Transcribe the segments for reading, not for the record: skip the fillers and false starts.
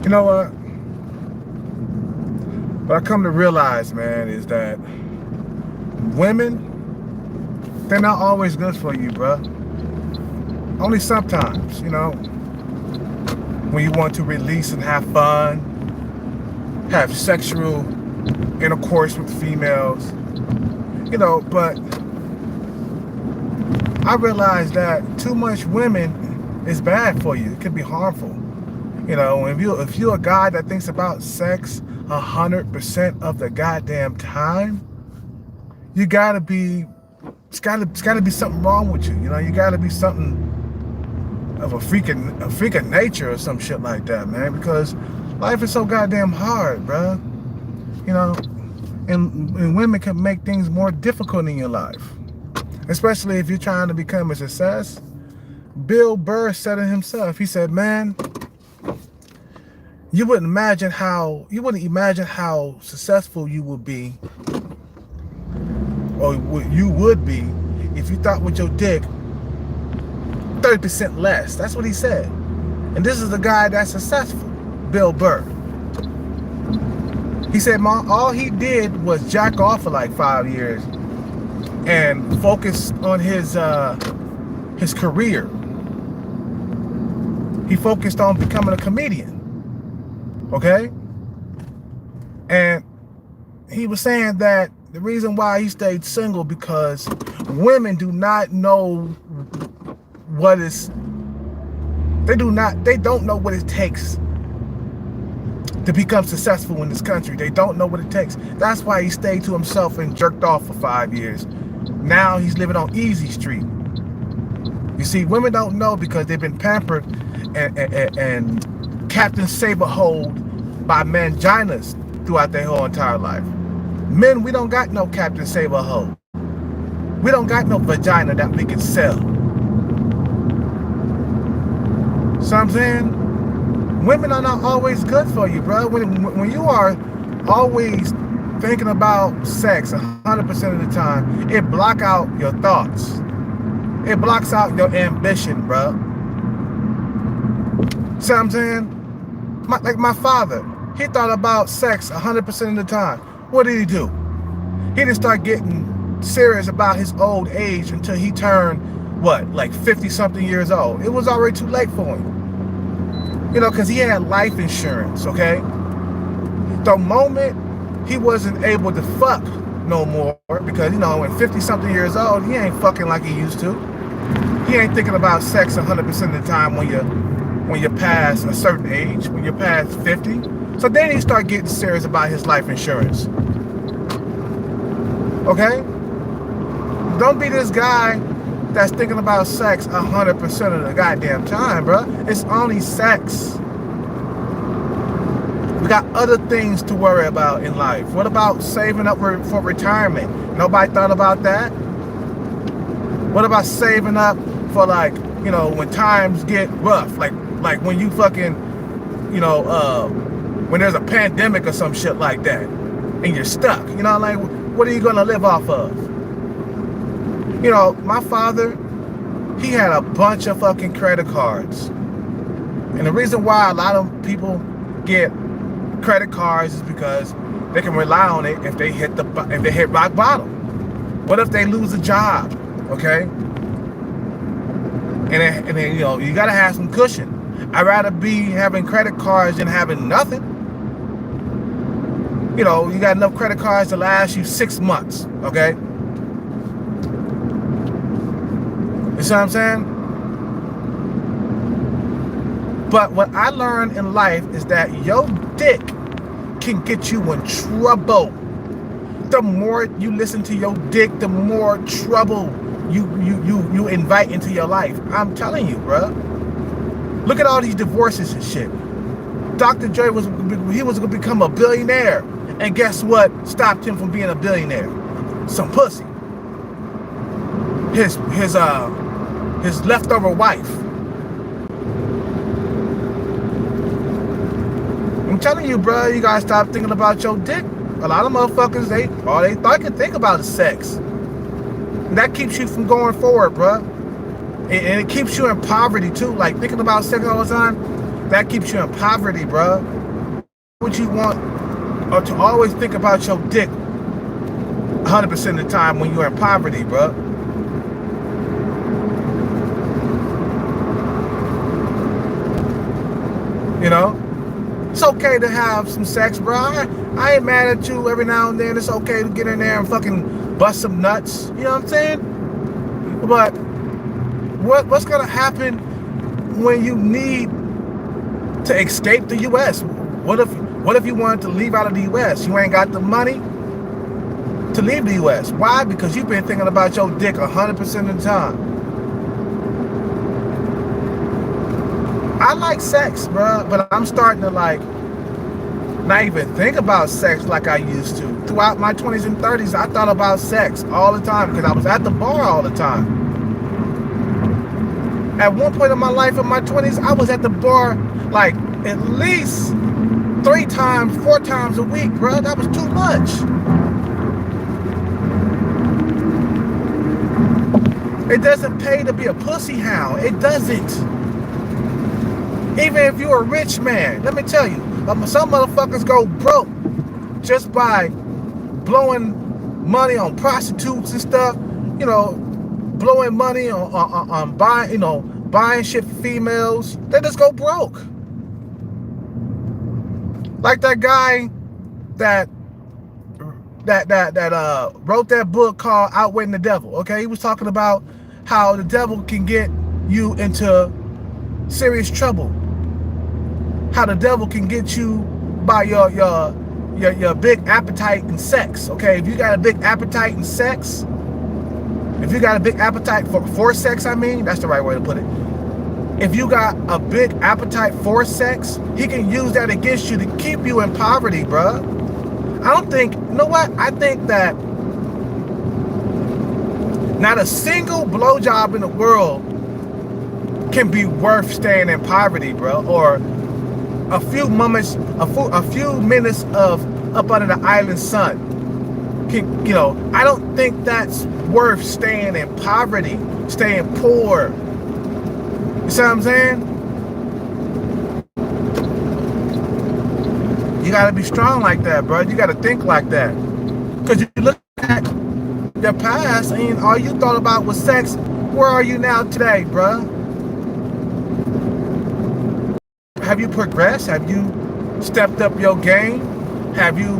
You know what? What I come to realize, man, is that women, they're not always good for you, bruh. Only sometimes, when you want to release and have fun, have sexual intercourse with females, but I realize that too much women is bad for you. It can be harmful. If you're a guy that thinks about sex 100% of the goddamn time, you gotta be. It's gotta be something wrong with you. You gotta be something of a freak of nature or some shit like that, man. Because life is so goddamn hard, bruh. And women can make things more difficult in your life, especially if you're trying to become a success. Bill Burr said it himself. He said, "Man, you wouldn't imagine how successful you would be, or you would be, if you thought with your dick 30% less." That's what he said. And this is the guy that's successful, Bill Burr. He said, all he did was jack off for like 5 years and focus on his career. He focused on becoming a comedian. Okay? And he was saying that the reason why he stayed single because women do not know they don't know what it takes to become successful in this country. They don't know what it takes. That's why he stayed to himself and jerked off for 5 years. Now he's living on Easy Street. You see, women don't know because they've been pampered and Captain Saberhold by manginas throughout their whole entire life. Men, we don't got no Captain Saberhold. We don't got no vagina that we can sell. So I'm saying, women are not always good for you, bro. When you are always thinking about sex 100% of the time, it blocks out your thoughts. It blocks out your ambition, bro. See what I'm saying? Like my father, he thought about sex 100% of the time. What did he do? He didn't start getting serious about his old age until he turned, like 50-something years old. It was already too late for him. Because he had life insurance, okay? The moment he wasn't able to fuck no more, because, when 50-something years old, he ain't fucking like he used to. He ain't thinking about sex 100% of the time when you're past a certain age, when you're past 50. So then he start getting serious about his life insurance. Okay? Don't be this guy that's thinking about sex 100% of the goddamn time, bro. It's only sex. We got other things to worry about in life. What about saving up for retirement? Nobody thought about that? What about saving up for when times get rough? Like when you fucking, when there's a pandemic or some shit like that and you're stuck. What are you gonna live off of? My father, he had a bunch of fucking credit cards. And the reason why a lot of people get credit cards is because they can rely on it if they hit rock bottom. What if they lose a job? Okay? And then you gotta have some cushion. I'd rather be having credit cards than having nothing. You got enough credit cards to last you 6 months, okay? You see what I'm saying? But what I learned in life is that your dick can get you in trouble. The more you listen to your dick, the more trouble you invite into your life. I'm telling you, bro. Look at all these divorces and shit. Dr. Dre was going to become a billionaire. And guess what stopped him from being a billionaire? Some pussy. His leftover wife. I'm telling you, bro, you gotta stop thinking about your dick. A lot of motherfuckers, all they can think about is sex. And that keeps you from going forward, bro. And it keeps you in poverty too. Like thinking about sex all the time, that keeps you in poverty, bro. would you want or to always think about your dick 100% of the time when you're in poverty, bro? You know? It's okay to have some sex, bro. I ain't mad at you every now and then. It's okay to get in there and fucking bust some nuts. You know what I'm saying? But what's gonna happen when you need to escape the U.S.? What if you wanted to leave out of the U.S.? You ain't got the money to leave the U.S. Why? Because you've been thinking about your dick 100% of the time. I like sex, bro, but I'm starting to like not even think about sex like I used to. Throughout my 20s and 30s, I thought about sex all the time because I was at the bar all the time. At one point in my life in my 20s, I was at the bar like at least 3 times, 4 times a week, bro. That was too much. It doesn't pay to be a pussy hound. It doesn't. Even if you're a rich man, let me tell you, some motherfuckers go broke just by blowing money on prostitutes and stuff. You know, blowing money on buying, you know, buying shit for females. They just go broke. Like that guy that wrote that book called Outwitting the Devil. Okay, he was talking about how the devil can get you into serious trouble. How the devil can get you by your big appetite in sex. Okay, if you got a big appetite in sex, if you got a big appetite for sex, I mean, that's the right way to put it. If you got a big appetite for sex, he can use that against you to keep you in poverty, bruh. I don't think, you know what? I think that not a single blowjob in the world can be worth staying in poverty, bro. Or a few moments, a few minutes of up under the island sun. Can, you know, I don't think that's worth staying in poverty, staying poor. You see what I'm saying? You gotta be strong like that, bro. You gotta think like that. Because you look at your past and all you thought about was sex. Where are you now today, bro? Have you progressed? Have you stepped up your game? Have you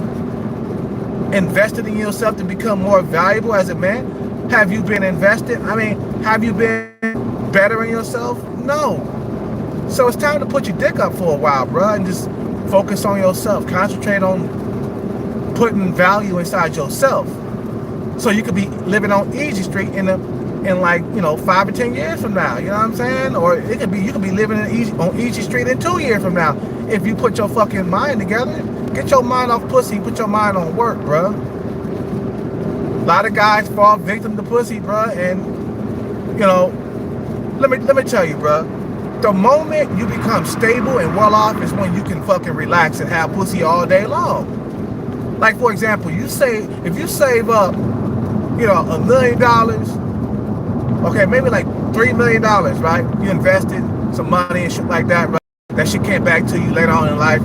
invested in yourself to become more valuable as a man? Have you been invested? I mean, have you been bettering yourself? No. So it's time to put your dick up for a while, bro, and just focus on yourself. Concentrate on putting value inside yourself, so you could be living on Easy Street in like, you know, 5 or 10 years from now. You know what I'm saying? Or it could be you could be living on Easy Street in 2 years from now if you put your fucking mind together. Get your mind off pussy. Put your mind on work, bro. A lot of guys fall victim to pussy, bro, and you know, let me tell you, bro. The moment you become stable and well off is when you can fucking relax and have pussy all day long. Like, for example, if you save up, you know, $1 million, okay, maybe like $3 million, right? You invested some money and shit like that, right? That shit came back to you later on in life.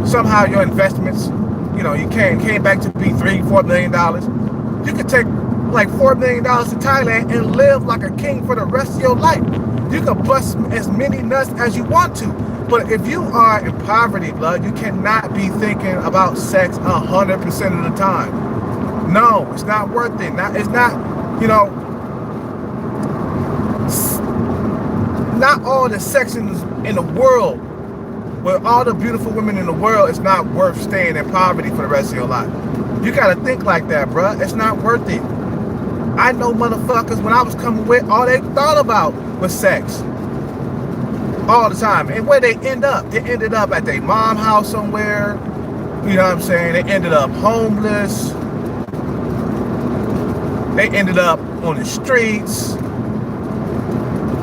Somehow your investments, you know, you came back to be $3-4 million. You could take like $4 million to Thailand and live like a king for the rest of your life. You can bust as many nuts as you want to. But if you are in poverty, blood, you cannot be thinking about sex 100% of the time. No, it's not worth it. It's not, you know, not all the sex in the world, with all the beautiful women in the world, it's not worth staying in poverty for the rest of your life. You gotta think like that, bruh. It's not worth it. I know motherfuckers, when I was coming with, all they thought about was sex. All the time. And where they end up? They ended up at their mom's house somewhere. You know what I'm saying? They ended up homeless. They ended up on the streets.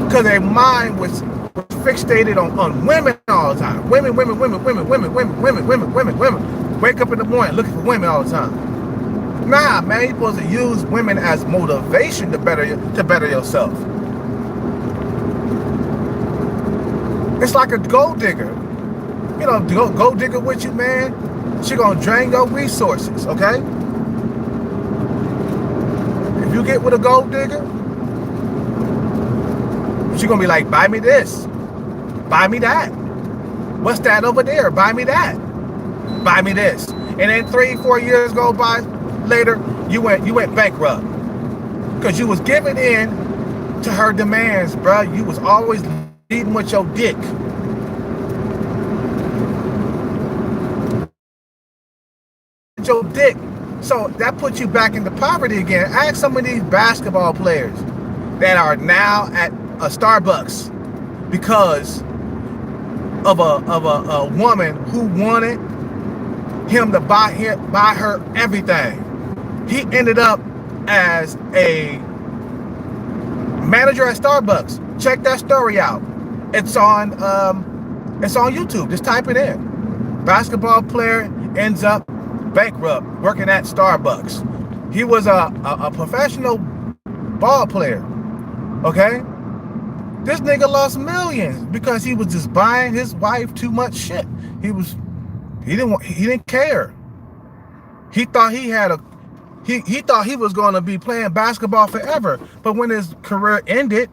Because their mind was fixated on women all the time. Women. Wake up in the morning looking for women all the time. Nah, man, you're supposed to use women as motivation to better yourself. It's like a gold digger. go digger with you, man, she gonna drain your resources, okay? If you get with a gold digger, she gonna be like, buy me this, buy me that. What's that over there? Buy me that. Buy me this. And then 3-4 years go by later, you went bankrupt. Because you was giving in to her demands, bro. You was always leading with your dick. Your dick. So that puts you back into poverty again. Ask some of these basketball players that are now at a Starbucks because of a woman who wanted him to buy her everything. He ended up as a manager at Starbucks. Check that story out. It's on YouTube. Just type it in. Basketball player ends up bankrupt working at Starbucks. He was a professional ball player. Okay? This nigga lost millions because he was just buying his wife too much shit. He didn't care. He thought he thought he was going to be playing basketball forever. But when his career ended,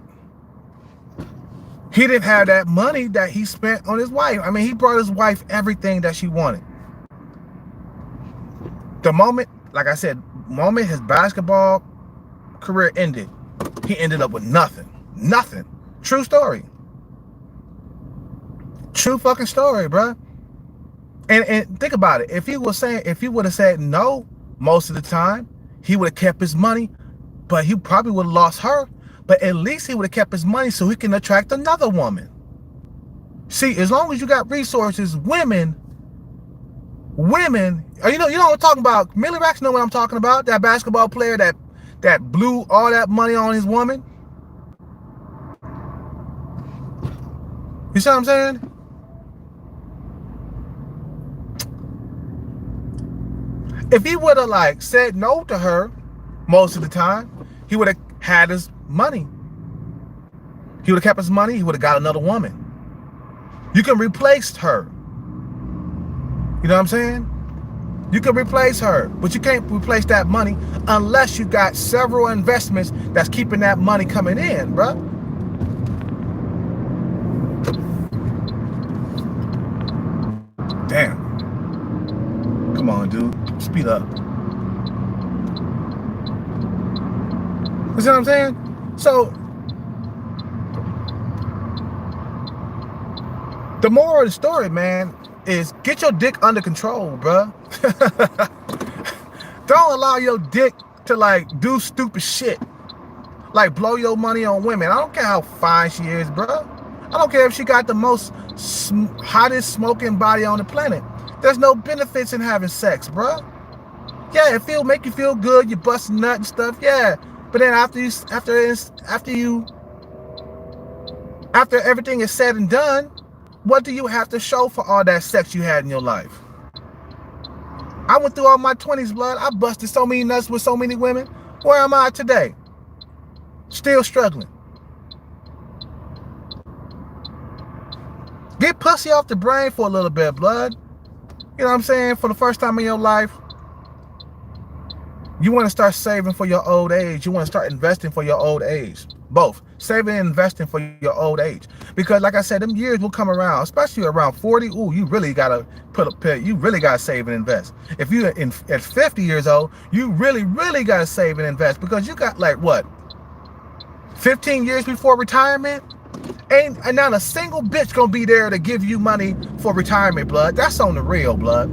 he didn't have that money that he spent on his wife. I mean, he brought his wife everything that she wanted. The moment, like I said, his basketball career ended, he ended up with nothing. Nothing. True story. True fucking story, bro. And think about it. If he would have said no most of the time, he would have kept his money, but he probably would have lost her. But at least he would have kept his money so he can attract another woman. See, as long as you got resources, women, you know what I'm talking about. Millie Rax know what I'm talking about. That basketball player that blew all that money on his woman. You see what I'm saying? If he would have said no to her most of the time, he would have had his money. He would have kept his money. He would have got another woman. You can replace her. You know what I'm saying? You can replace her, but you can't replace that money unless you got several investments that's keeping that money coming in, bro. Damn. Come on, dude. Speed up. You see what I'm saying? So, the moral of the story, man, is get your dick under control, bruh. Don't allow your dick to do stupid shit. Like blow your money on women. I don't care how fine she is, bruh. I don't care if she got the most hottest smoking body on the planet. There's no benefits in having sex, bruh. Yeah, it make you feel good. You bust a nut and stuff. Yeah, but then after everything is said and done, what do you have to show for all that sex you had in your life? I went through all my 20s, blood. I busted so many nuts with so many women. Where am I today? Still struggling. Get pussy off the brain for a little bit, blood. You know what I'm saying? For the first time in your life, you want to start saving for your old age. You want to start investing for your old age. Both. Saving and investing for your old age. Because like I said, them years will come around, especially around 40. Ooh, you really got to save and invest. If you're at 50 years old, you really got to save and invest because you got 15 years before retirement? And not a single bitch gonna be there to give you money for retirement, blood. That's on the real, blood.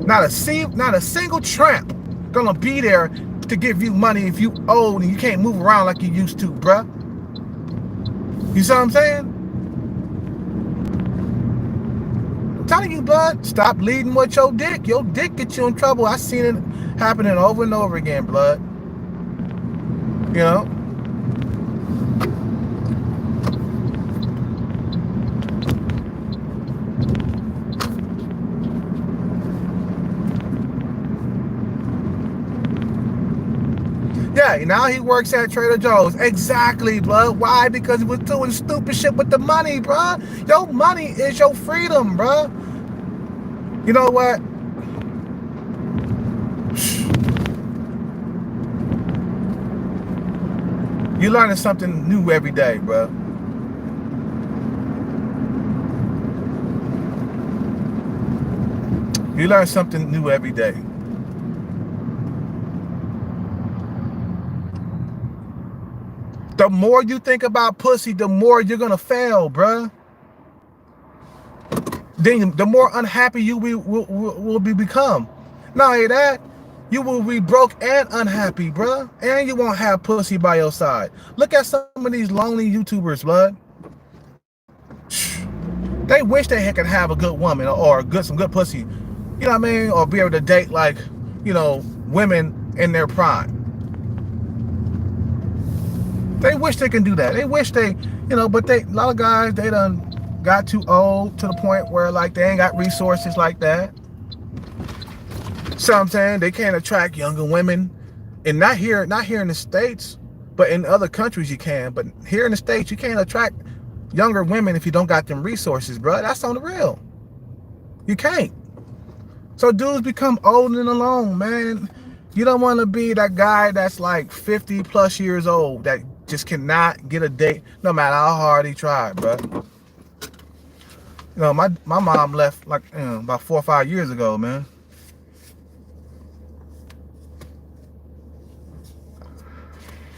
Not a single tramp gonna be there to give you money if you old and you can't move around like you used to, bruh. You see what I'm saying? I'm telling you, blood, stop leading with your dick. Your dick gets you in trouble. I seen it happening over and over again, blood. You know? Yeah, now he works at Trader Joe's. Exactly, blood. Why? Because he was doing stupid shit with the money, bruh. Your money is your freedom, bruh. You know what? You're learning something new every day, bro. You learn something new every day. The more you think about pussy, the more you're gonna fail, bruh. Then the more unhappy you will become. Not only that, you will be broke and unhappy, bruh. And you won't have pussy by your side. Look at some of these lonely YouTubers, blood. They wish they could have a good woman or some good pussy. You know what I mean? Or be able to date, like, you know, women in their prime. They wish they can do that. They wish they, you know, but a lot of guys, they done got too old to the point where, like, they ain't got resources like that. So I'm saying they can't attract younger women, and not here in the States, but in other countries you can. But here in the States, you can't attract younger women if you don't got them resources, bro. That's on the real. You can't. So dudes become old and alone, man. You don't want to be that guy that's like 50 plus years old that just cannot get a date no matter how hard he tried, bro. You know, my mom left like, you know, about 4 or 5 years ago, man.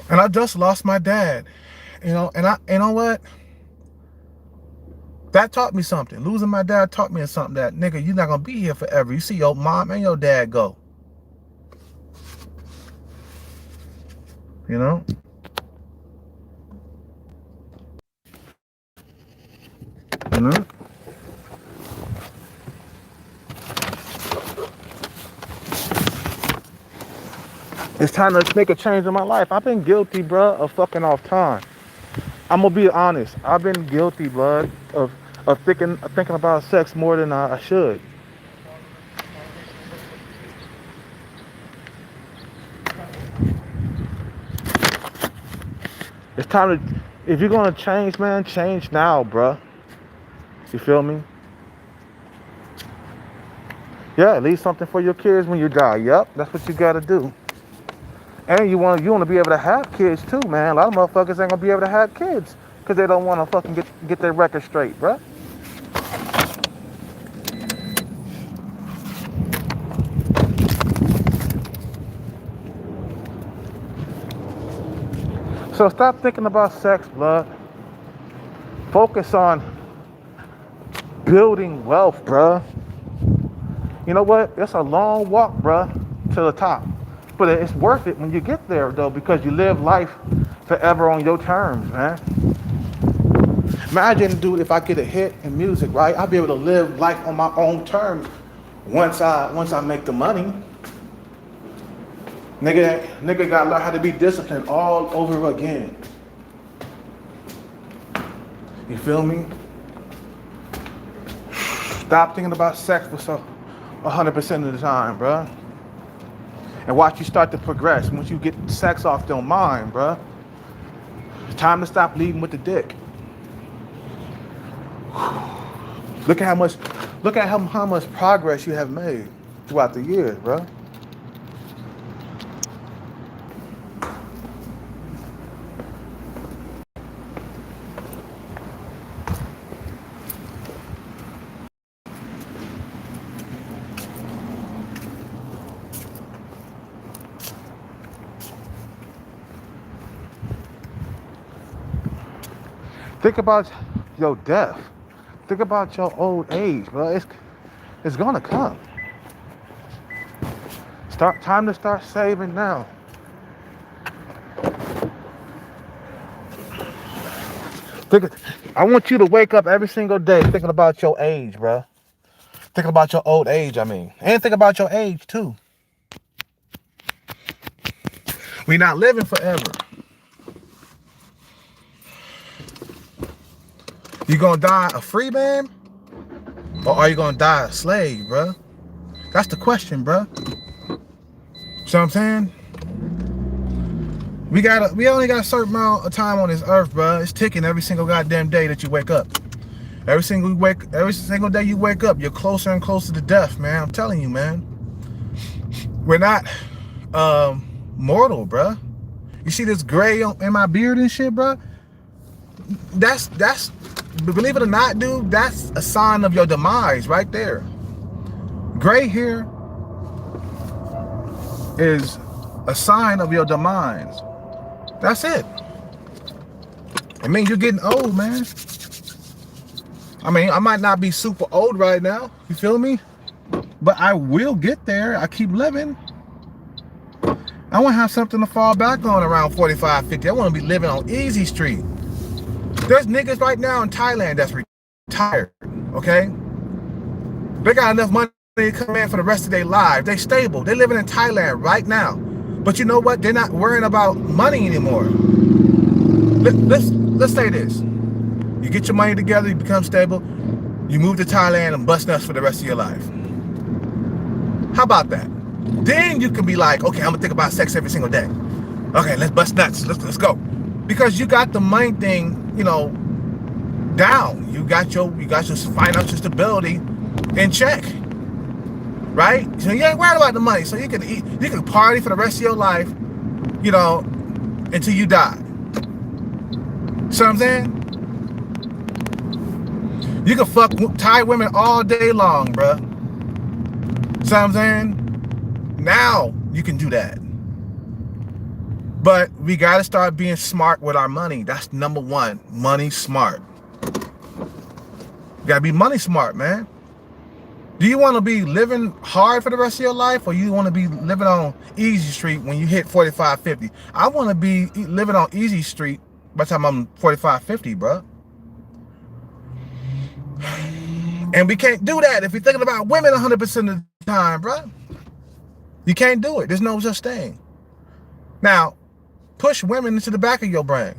And I just lost my dad, you know, and you know what? That taught me something. Losing my dad taught me something, that, nigga, you're not gonna be here forever. You see your mom and your dad go. You know? You know? It's time to make a change in my life. I've been guilty, bro, of fucking off time. I'm gonna be honest. I've been guilty, blood, of thinking about sex more than I should. It's time to, if you're gonna change, man, change now, bruh. You feel me? Yeah, leave something for your kids when you die. Yep, that's what you gotta do. And you want to be able to have kids too, man. A lot of motherfuckers ain't gonna be able to have kids because they don't want to fucking get their record straight, bruh. So stop thinking about sex, blood. Focus on building wealth, bruh. You know what? It's a long walk, bruh, to the top. But it's worth it when you get there, though, because you live life forever on your terms, man. Imagine, dude, if I get a hit in music, right? I'll be able to live life on my own terms once I make the money. Nigga gotta learn how to be disciplined all over again. You feel me? Stop thinking about sex for 100% of the time, bruh. And watch you start to progress. Once you get sex off your mind, bruh, it's time to stop leading with the dick. Look at how much progress you have made throughout the years, bruh. Think about your death. Think about your old age, bro. It's gonna come. Time to start saving now. I want you to wake up every single day thinking about your age, bro. Thinking about your old age, I mean. And think about your age, too. We're not living forever. You gonna die a free man? Or are you gonna die a slave, bro? That's the question, bro. See what I'm saying? We only got a certain amount of time on this earth, bro. It's ticking every single goddamn day that you wake up. Every single day you wake up, you're closer and closer to death, man. I'm telling you, man. We're not mortal, bruh. You see this gray in my beard and shit, bruh? That's believe it or not, dude, that's a sign of your demise right there. Gray hair is a sign of your demise. That's it. I mean, you're getting old, man. I mean, I might not be super old right now, you feel me? But I will get there. I keep living. I want to have something to fall back on around 45, 50. I want to be living on Easy Street. There's niggas right now in Thailand that's retired, okay? They got enough money to come in for the rest of their lives. They stable. They living in Thailand right now. But you know what? They're not worrying about money anymore. Let's say this. You get your money together, you become stable, you move to Thailand and bust nuts for the rest of your life. How about that? Then you can be like, okay, I'm gonna think about sex every single day. Okay, let's bust nuts. Let's go. Because you got the money thing, you know, down. You got your financial stability in check. Right? So you ain't worried about the money. So you can eat, you can party for the rest of your life, you know, until you die. See what I'm saying? You can fuck Thai women all day long, bruh. See what I'm saying? Now you can do that. But we gotta start being smart with our money. That's number one. Money smart. You gotta be money smart, man. Do you want to be living hard for the rest of your life, or you want to be living on Easy Street when you hit 45, 50? I want to be living on Easy Street by the time I'm 45, 50, bro. And we can't do that if you're thinking about women 100% of the time, bro. You can't do it. There's no such thing. Now, push women into the back of your brain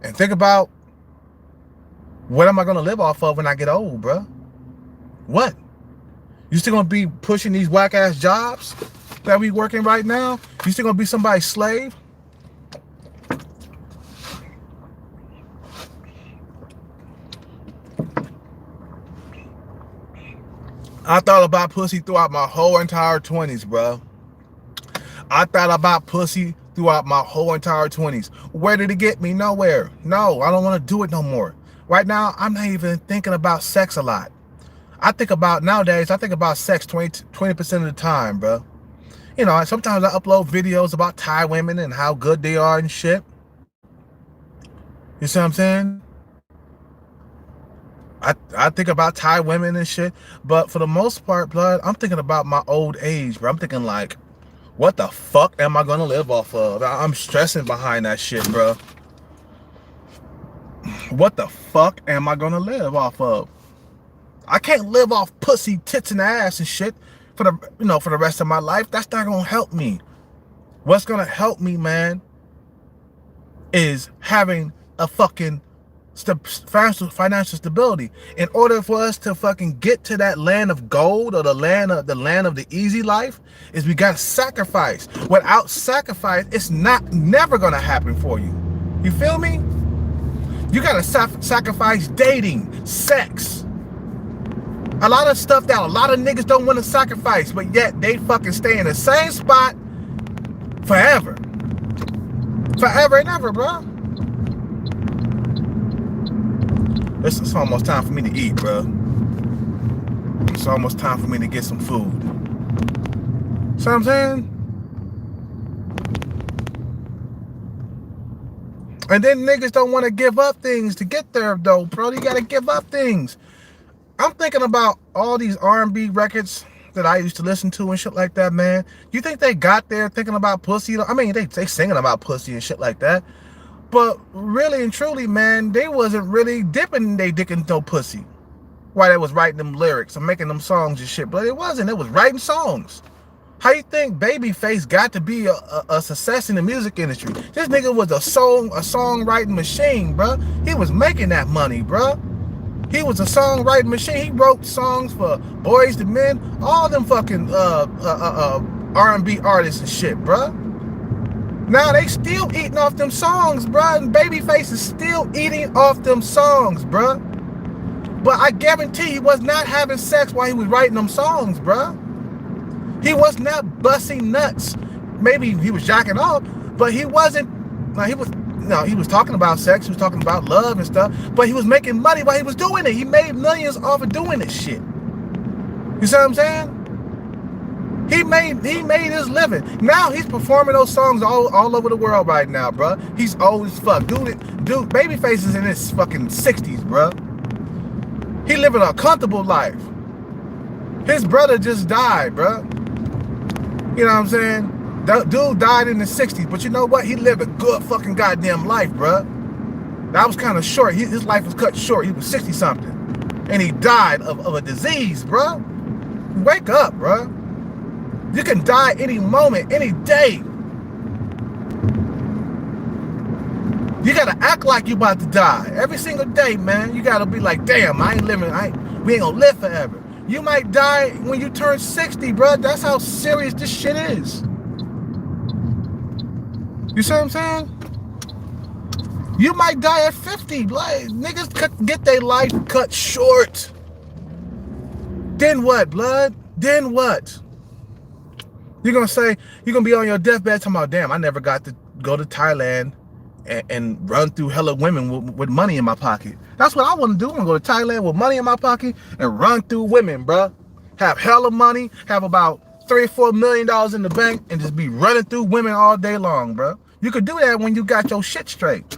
and think about, what am I going to live off of when I get old, bro? What? You still going to be pushing these whack-ass jobs that we working right now? You still going to be somebody's slave? I thought about pussy throughout my whole entire 20s, bro. I thought about pussy throughout my whole entire 20s. Where did it get me? Nowhere. No, I don't want to do it no more. Right now, I'm not even thinking about sex a lot. Nowadays, I think about sex 20% of the time, bro. You know, sometimes I upload videos about Thai women and how good they are and shit. You see what I'm saying? I think about Thai women and shit, but for the most part, blood, I'm thinking about my old age, bro. I'm thinking like, what the fuck am I gonna live off of? I'm stressing behind that shit, bro. What the fuck am I gonna live off of? I can't live off pussy, tits, and ass and shit for the rest of my life. That's not gonna help me. What's gonna help me, man, is having a fucking financial stability. In order for us to fucking get to that land of gold, or the land of the easy life, is we gotta sacrifice. Without sacrifice, it's never gonna happen for you. You feel me? You gotta sacrifice dating, sex, a lot of stuff that a lot of niggas don't want to sacrifice, but yet they fucking stay in the same spot forever. Forever and ever, bro. It's almost time for me to eat, bro. It's almost time for me to get some food. See what I'm saying? And then niggas don't want to give up things to get there, though, bro. You gotta give up things. I'm thinking about all these R&B records that I used to listen to and shit like that, man. You think they got there thinking about pussy? I mean, they singing about pussy and shit like that. But really and truly, man, they wasn't really dipping they dick into no pussy while they was writing them lyrics and making them songs and shit. But it wasn't. It was writing songs. How you think Babyface got to be a success in the music industry? This nigga was a songwriting machine, bro. He was making that money, bro. He was a songwriting machine. He wrote songs for Boyz II Men, all them fucking R&B artists and shit, bruh. Now they still eating off them songs, bruh, and Babyface is still eating off them songs, bruh. But I guarantee he was not having sex while he was writing them songs, bruh. He was not busting nuts. Maybe he was jacking off, but he wasn't. He was talking about sex. He was talking about love and stuff. But he was making money while he was doing it. He made millions off of doing this shit. You see what I'm saying? He made his living. Now he's performing those songs all over the world right now, bruh. He's old as fuck. Dude, Babyface is in his fucking 60s, bruh. He living a comfortable life. His brother just died, bruh. You know what I'm saying? That dude died in the 60s, but you know what? He lived a good fucking goddamn life, bruh. That was kind of short. His life was cut short. He was 60-something. And he died of a disease, bruh. Wake up, bruh. You can die any moment, any day. You gotta act like you about to die every single day, man. You gotta be like, damn, we ain't gonna live forever. You might die when you turn 60, bro. That's how serious this shit is. You see what I'm saying? You might die at 50. Like, niggas get their life cut short. Then what, blood? Then what? You're gonna say, you're gonna be on your deathbed talking about, damn, I never got to go to Thailand and run through hella women with money in my pocket. That's what I want to do. I want to go to Thailand with money in my pocket and run through women, bruh. Have hella money, have about $3 or $4 million in the bank, and just be running through women all day long, bruh. You could do that when you got your shit straight.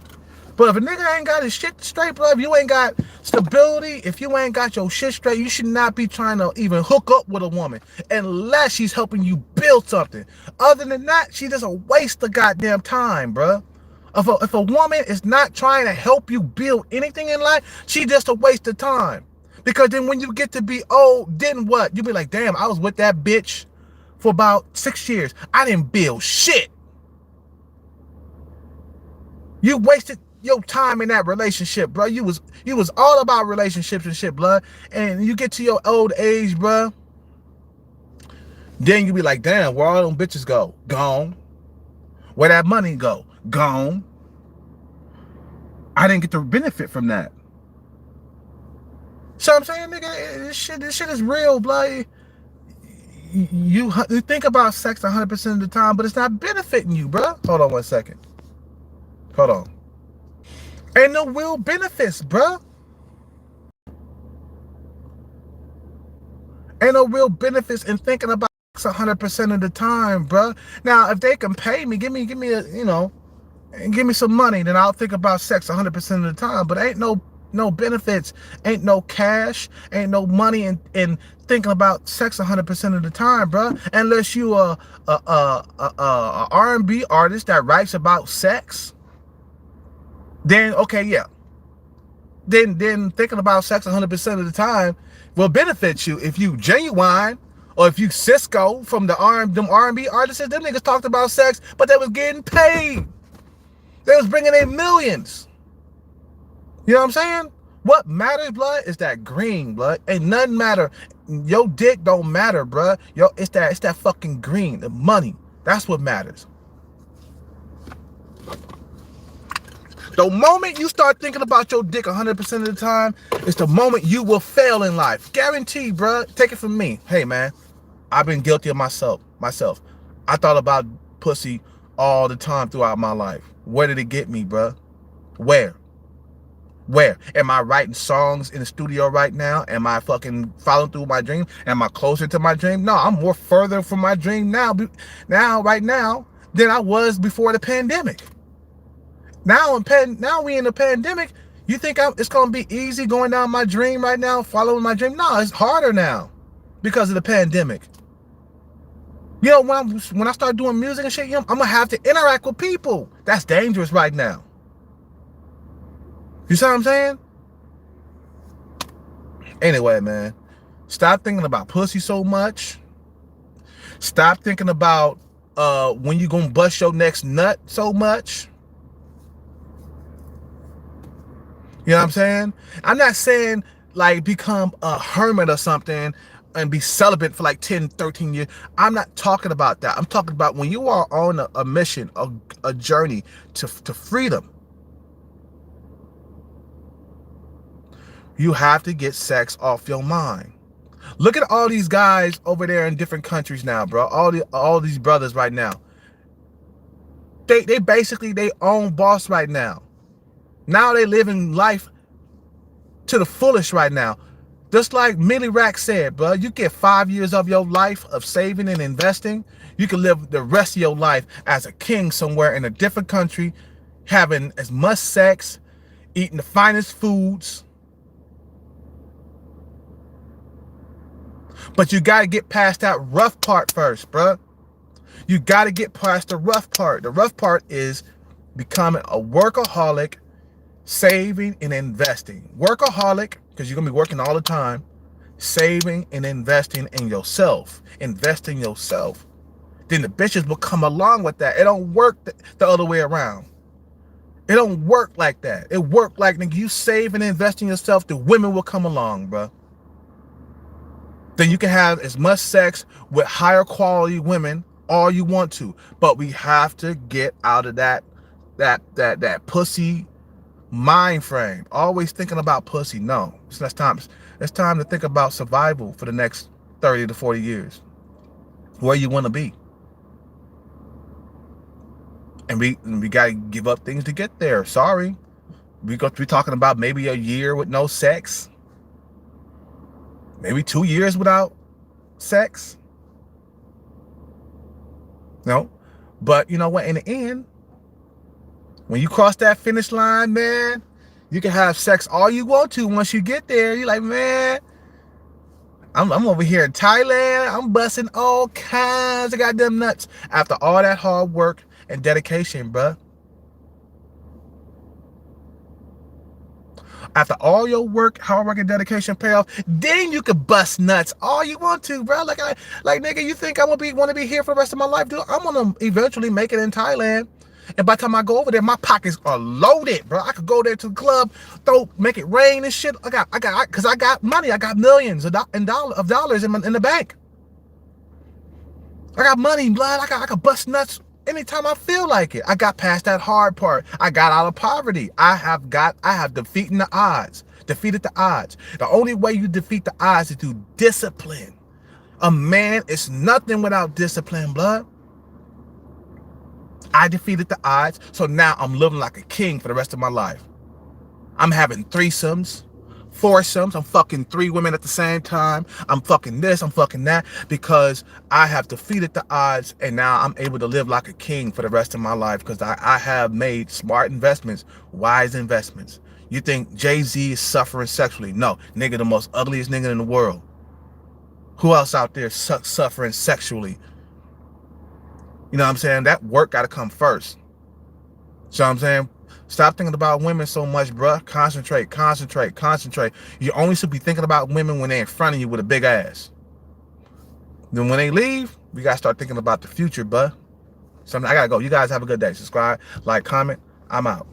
But if a nigga ain't got his shit straight, bro, if you ain't got stability, if you ain't got your shit straight, you should not be trying to even hook up with a woman unless she's helping you build something. Other than that, she just a waste of goddamn time, bro. If a woman is not trying to help you build anything in life, she just a waste of time. Because then when you get to be old, then what? You be like, damn, I was with that bitch for about 6 years. I didn't build shit. You wasted your time in that relationship, bro. You was all about relationships and shit, blood. And you get to your old age, bro. Then you be like, damn, where all them bitches go? Gone. Where that money go? Gone. I didn't get to benefit from that. So I'm saying, nigga, this shit is real, blood. You think about sex 100% of the time, but it's not benefiting you, bro. Hold on 1 second. Hold on. Ain't no real benefits, bro. Ain't no real benefits in thinking about sex 100% of the time, bro. Now, if they can pay me, give me a, and give me some money, then I'll think about sex 100% of the time. But ain't no benefits, ain't no cash, ain't no money in thinking about sex 100% of the time, bro. Unless you a R&B artist that writes about sex, then okay, yeah. Then thinking about sex 100% of the time will benefit you if you Genuine or if you Cisco from them R&B artists. Them niggas talked about sex, but they was getting paid. They was bringing in millions. You know what I'm saying? What matters, blood, is that green, blood. Ain't nothing matter. Your dick don't matter, bruh. It's that fucking green, the money. That's what matters. The moment you start thinking about your dick 100% of the time, it's the moment you will fail in life. Guarantee, bruh. Take it from me. Hey, man, I've been guilty of myself. I thought about pussy all the time throughout my life. Where did it get me, bruh? Where? Am I writing songs in the studio right now? Am I fucking following through my dream? Am I closer to my dream? No, I'm more further from my dream right now, than I was before the pandemic. Now we in the pandemic. You think it's gonna be easy going down my dream right now, following my dream? No, it's harder now because of the pandemic. You know, when I start doing music and shit, I'm gonna have to interact with people. That's dangerous right now. You see what I'm saying? Anyway, man, stop thinking about pussy so much. Stop thinking about when you gonna bust your next nut so much. You know what I'm saying? I'm not saying like become a hermit or something and be celibate for like 10, 13 years. I'm not talking about that. I'm talking about when you are on a mission, a journey to freedom. You have to get sex off your mind. Look at all these guys over there in different countries now, bro. All these brothers right now. They basically they own boss right now. Now they living life to the fullest right now. Just like Millie Rack said, bro, you get 5 years of your life of saving and investing. You can live the rest of your life as a king somewhere in a different country, having as much sex, eating the finest foods. But you got to get past that rough part first, bro. You got to get past the rough part. The rough part is becoming a workaholic, saving and investing. Workaholic, because you're going to be working all the time. Saving and investing in yourself. Invest in yourself. Then the bitches will come along with that. It don't work the other way around. It don't work like that. It work like, nigga, you save and invest in yourself, the women will come along, bro. Then you can have as much sex with higher quality women all you want to, but we have to get out of that pussy mind frame. Always thinking about pussy. No, it's time to think about survival for the next 30 to 40 years. Where you want to be. And we gotta give up things to get there. Sorry. We're talking about maybe a year with no sex. Maybe 2 years without sex. No. But you know what? In the end, when you cross that finish line, man, you can have sex all you want to. Once you get there, you're like, man, I'm over here in Thailand. I'm busting all kinds of goddamn nuts after all that hard work and dedication, bruh. After all your work, hard work, and dedication pay off, then you could bust nuts all you want to, bro. Like nigga, you think I'm gonna want to be here for the rest of my life, dude? I'm gonna eventually make it in Thailand, and by the time I go over there, my pockets are loaded, bro. I could go there to the club, make it rain and shit. Cause I got money. I got millions of dollars in the bank. I got money, blood. I could bust nuts anytime I feel like it. I got past that hard part. I got out of poverty. I have defeated the odds. Defeated the odds. The only way you defeat the odds is through discipline. A man is nothing without discipline, blood. I defeated the odds, so now I'm living like a king for the rest of my life. I'm having threesomes, foursomes. I'm fucking 3 women at the same time. I'm fucking this, I'm fucking that, because I have defeated the odds, and now I'm able to live like a king for the rest of my life because I have made smart investments, wise investments. You think Jay-Z is suffering sexually? No, nigga, the most ugliest nigga in the world. Who else out there suffering sexually? You know what I'm saying? That work got to come first. So I'm saying, stop thinking about women so much, bruh. Concentrate. You only should be thinking about women when they're in front of you with a big ass. Then when they leave, we got to start thinking about the future, bruh. So I got to go. You guys have a good day. Subscribe, like, comment. I'm out.